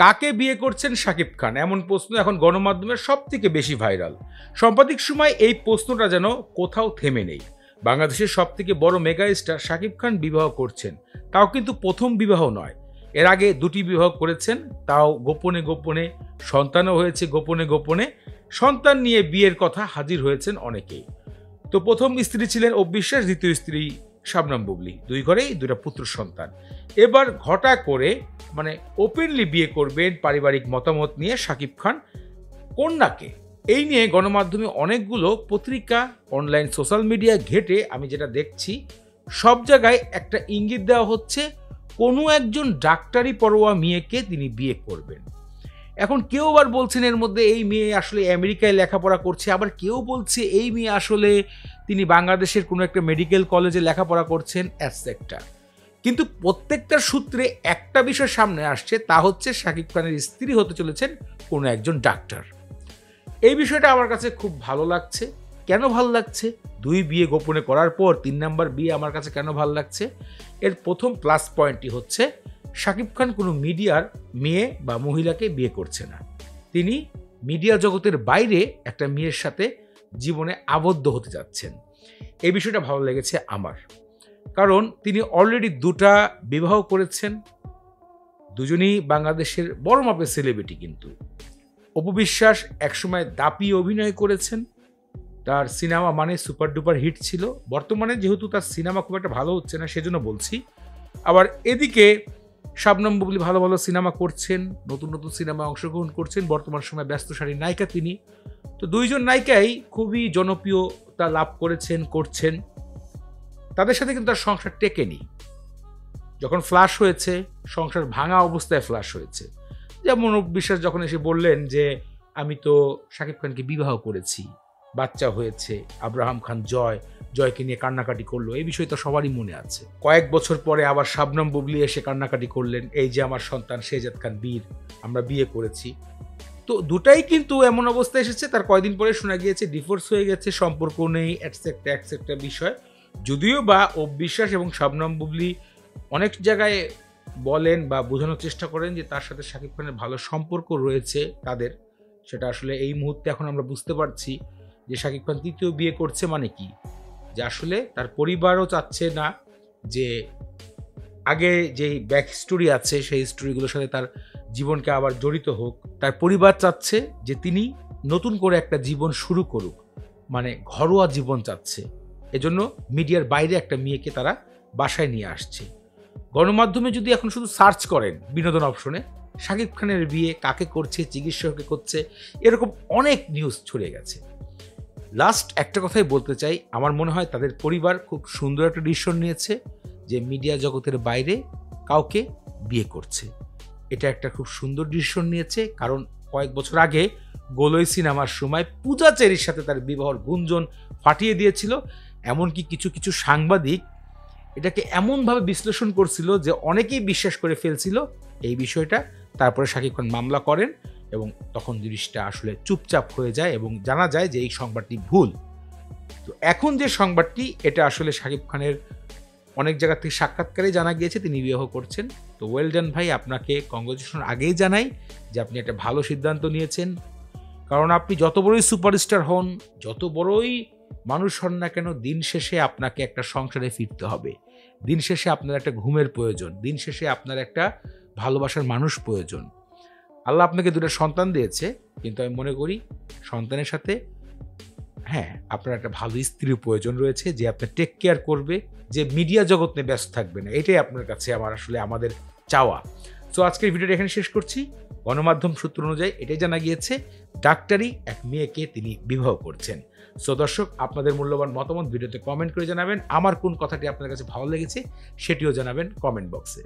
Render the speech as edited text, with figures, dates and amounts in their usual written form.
কাকে বিয়ে করছেন শাকিব খান, এমন প্রশ্ন এখন গণমাধ্যমের সব থেকে বেশি ভাইরাল। সাম্প্রতিক সময় এই প্রশ্নটা যেন কোথাও থেমে নেই। বাংলাদেশের সব থেকে বড় মেগা স্টার শাকিব খান বিবাহ করছেন, তাও কিন্তু প্রথম বিবাহ নয়। এর আগে দুটি বিবাহ করেছেন, তাও গোপনে গোপনে। সন্তানও হয়েছে গোপনে গোপনে। সন্তান নিয়ে বিয়ের কথা হাজির হয়েছেন অনেকেই। তো প্রথম স্ত্রী ছিলেন অপু বিশ্বাস, দ্বিতীয় স্ত্রী শবনম বুবলী। দুই ঘরেই দুটা পুত্র সন্তান। এবার ঘটা করে ওপেনলি বিয়ে করবেন পারিবারিক মতামত নিয়ে শাকিব খান কন্যাকে। এই নিয়ে গণমাধ্যমে অনেকগুলো পত্রিকা, অনলাইন সোশ্যাল মিডিয়া ঘেটে আমি যেটা দেখছি, সব জায়গায় একটা ইঙ্গিত দেওয়া হচ্ছে কোনো একজন ডাক্তারি পড়ুয়া মেয়েকে তিনি বিয়ে করবেন। এখন কেউ আবার বলছেন এর মধ্যে এই মেয়ে আসলে আমেরিকায় লেখাপড়া করছে, আবার কেউ বলছে এই মেয়ে আসলে তিনি বাংলাদেশের কোনো একটা মেডিকেল কলেজে লেখাপড়া করছেন, অ্যাটসেট্রা। কিন্তু প্রত্যেকটার সূত্রে একটা বিষয় সামনে আসছে, তা হচ্ছে শাকিব খানের স্ত্রী হতে চলেছেন কোনো একজন ডাক্তার। এই বিষয়টা আমার কাছে খুব ভালো লাগছে। কেন ভালো লাগছে? দুই বিয়ে গোপনে করার পর 3 নাম্বার বিয়ে আমার কাছে কেন ভালো লাগছে? এর প্রথম প্লাস পয়েন্টটি হচ্ছে শাকিব খান কোনো মিডিয়ার মেয়ে বা মহিলাকে বিয়ে করছে না। তিনি মিডিয়া জগতের বাইরে একটা মেয়ের সাথে জীবনে আবদ্ধ হতে যাচ্ছেন। এই বিষয়টা ভালো লেগেছে আমার, কারণ তিনি অলরেডি দুটা বিবাহ করেছেন। দুজনই বাংলাদেশের বড় মাপের সেলিব্রিটি। কিন্তু অপু বিশ্বাস একসময় দাপি অভিনয় করেছেন, তার সিনেমা সুপার ডুপার হিট ছিল। বর্তমানে যেহেতু তার সিনেমা খুব একটা ভালো হচ্ছে না, সেজন্য বলছি। আবার এদিকে শবনম বুবলী ভালো ভালো সিনেমা করছেন, নতুন নতুন সিনেমায় অংশগ্রহণ করছেন। বর্তমান সময় ব্যস্ত সারির নায়িকা তিনি। তো দুইজন নায়িকাই খুবই জনপ্রিয়তা লাভ করছেন। তাদের সাথে কিন্তু তার সংসার টেকেনি। যখন ফ্লাশ হয়েছে, সংসার ভাঙা অবস্থায় ফ্লাশ হয়েছে। যেমন অপু বিশ্বাস যখন এসে বললেন যে আমি তো শাকিব খানকে বিবাহ করেছি, বাচ্চা হয়েছে, আব্রাহাম খান জয়কে নিয়ে কান্নাকাটি করলো। এই বিষয় তো সবারই মনে আছে। কয়েক বছর পরে আবার শবনম বুবলী এসে কান্নাকাটি করলেন, এই যে আমার সন্তান শেহজাদ খান বীর, আমরা বিয়ে করেছি। তো দুটাই কিন্তু এমন অবস্থা এসেছে, তার কয়েকদিন পরে শোনা গিয়েছে ডিভোর্স হয়ে গেছে, সম্পর্ক নেই, অ্যাটসেট্রা বিষয়। যদিও বা অপু বিশ্বাস এবং শবনম বুবলী অনেক জায়গায় বলেন বা বোঝানোর চেষ্টা করেন যে তার সাথে শাকিব খানের ভালো সম্পর্ক রয়েছে তাদের, সেটা আসলে এই মুহূর্তে এখন আমরা বুঝতে পারছি যে শাকিব খান তৃতীয় বিয়ে করছে মানে কি, যে আসলে তার পরিবারও চাচ্ছে না যে আগে যেই ব্যাক স্টোরি আছে সেই স্টোরিগুলোর সাথে তার জীবনকে আবার জড়িত হোক। তার পরিবার চাচ্ছে যে তিনি নতুন করে একটা জীবন শুরু করুক, ঘরোয়া জীবন চাচ্ছে। এজন্য মিডিয়ার বাইরে একটা মেয়েকে তারা বাসায় নিয়ে আসছে। গণমাধ্যমে যদি এখন শুধু সার্চ করেন বিনোদন অপশনে, শাকিব খানের বিয়ে কাকে করছে, চিকিৎসককে করছে, এরকম অনেক নিউজ ছড়িয়ে গেছে। লাস্ট একটা কথাই বলতে চাই, আমার মনে হয় তাদের পরিবার খুব সুন্দর একটা ডিসিশন নিয়েছে যে মিডিয়া জগতের বাইরে কাউকে বিয়ে করছে। এটা একটা খুব সুন্দর ডিসিশন নিয়েছে, কারণ কয়েক বছর আগে গোলই সিনেমার সময় পূজা চেরির সাথে তার বিবাহর গুঞ্জন ফাটিয়ে দিয়েছিল। এমনকি কিছু কিছু সাংবাদিক এটাকে এমনভাবে বিশ্লেষণ করছিল যে অনেকেই বিশ্বাস করে ফেলছিল এই বিষয়টা। তারপরে শাকিব খান মামলা করেন এবং তখন জিনিসটা আসলে চুপচাপ হয়ে যায় এবং জানা যায় যে এই সংবাদটি ভুল। তো এখন যে সংবাদটি, এটা আসলে শাকিব খানের অনেক জায়গা থেকে সাক্ষাৎকারে জানা গিয়েছে তিনি বিবাহ করছেন। তো ওয়েল ডান ভাই, আপনাকে কংগ্রেচুলেশন আগেই জানাই যে আপনি একটা ভালো সিদ্ধান্ত নিয়েছেন। কারণ আপনি যত বড়ই সুপারস্টার হন, যত বড়ই মানুষ হন না কেন, দিন শেষে আপনাকে একটা সংসারে ফিরতে হবে। দিন শেষে আপনার একটা ঘুমের প্রয়োজন, দিন শেষে আপনার একটা ভালোবাসার মানুষ প্রয়োজন। আল্লাহ আপনাকে দুটো সন্তান দিয়েছে, কিন্তু আমি মনে করি সন্তানের সাথে আপনার একটা ভালো স্ত্রীর প্রয়োজন রয়েছে, যে আপনার টেক কেয়ার করবে, যে মিডিয়া জগৎ নিয়ে ব্যস্ত থাকবে না। এটাই আপনার কাছে আমাদের চাওয়া। সো আজকের ভিডিওটা এখানে শেষ করছি। গণমাধ্যম সূত্র অনুযায়ী এটাই জানা গিয়েছে ডাক্তারি এক মেয়েকে তিনি বিবাহ করছেন। সো দর্শক, আপনাদের মূল্যবান মতামত ভিডিওতে কমেন্ট করে জানাবেন। আমার কোন কথাটি আপনার কাছে ভালো লেগেছে সেটিও জানাবেন কমেন্ট বক্সে।